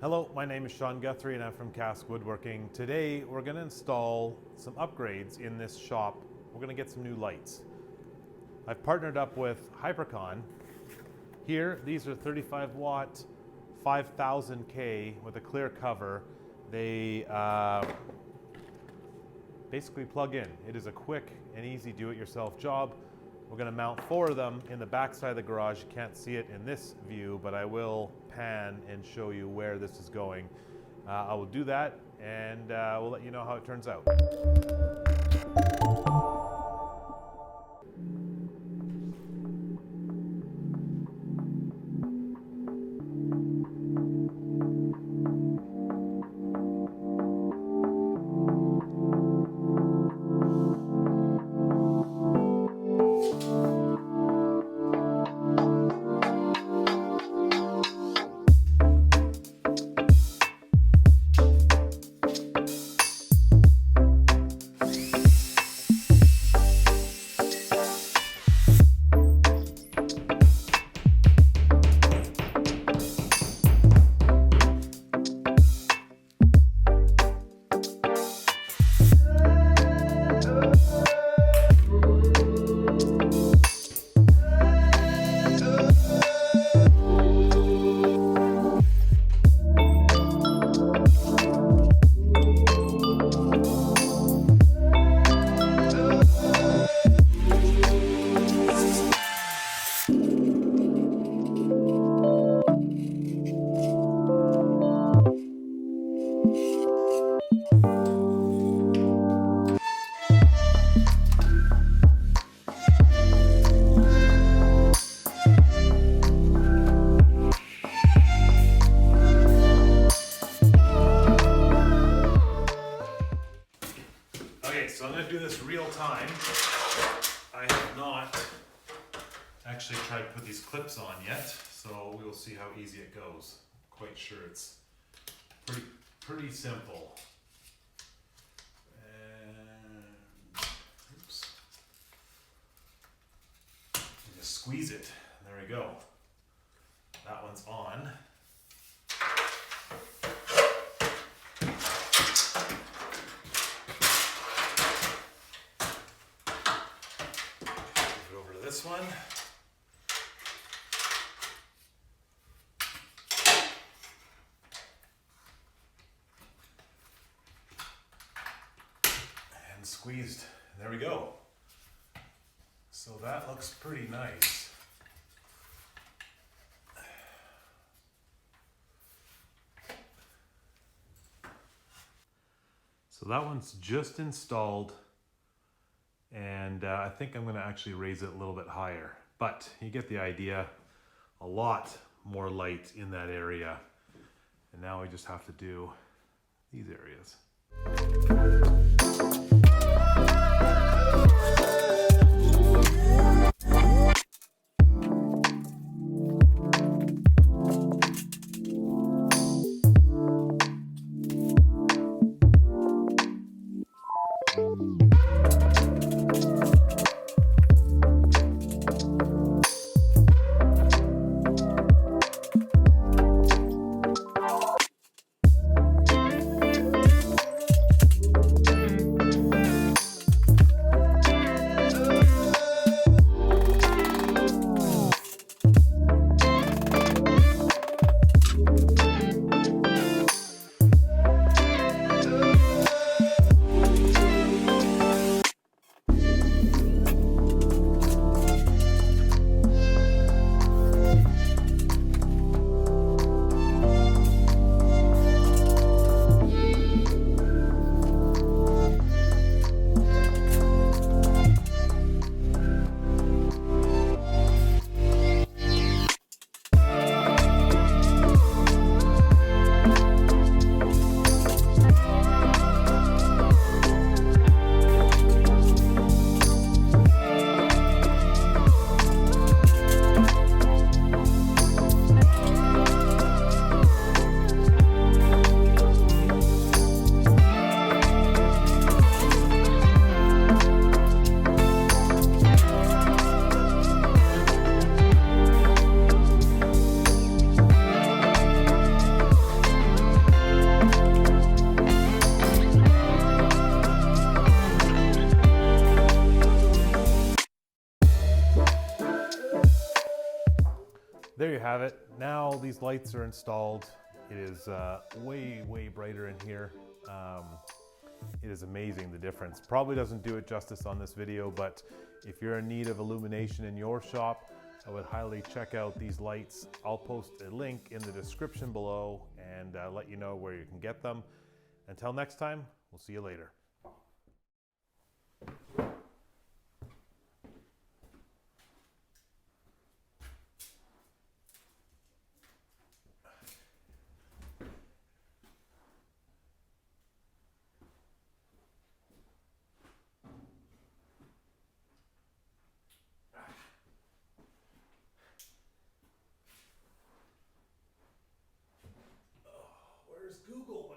Hello, my name is Sean Guthrie and I'm from Cask Woodworking. Today we're going to install some upgrades in this shop. We're going to get some new lights. I've partnered up with Hyperikon. Here, these are 35 watt, 5000K with a clear cover. They basically plug in. It is a quick and easy do-it-yourself job. We're going to mount 4 of them in the back side of the garage. You can't see it in this view, but I will pan and show you where this is going. I will do that and we'll let you know how it turns out. So I'm going to do this real time. I have not actually tried to put these clips on yet, so we will see how easy it goes. I'm quite sure it's pretty simple. And, oops. You just squeeze it. There we go. That one's on. This one. And squeezed. There we go. So that looks pretty nice. So that one's just installed. And I think I'm going to actually raise it a little bit higher, but you get the idea. A lot more light in that area, and now we just have to do these areas. have it. Now these lights are installed. It is way, way brighter in here. It is amazing, the difference. Probably doesn't do it justice on this video, but if you're in need of illumination in your shop, I would highly check out these lights. I'll post a link in the description below and let you know where you can get them. Until next time, we'll see you later. Where's Google?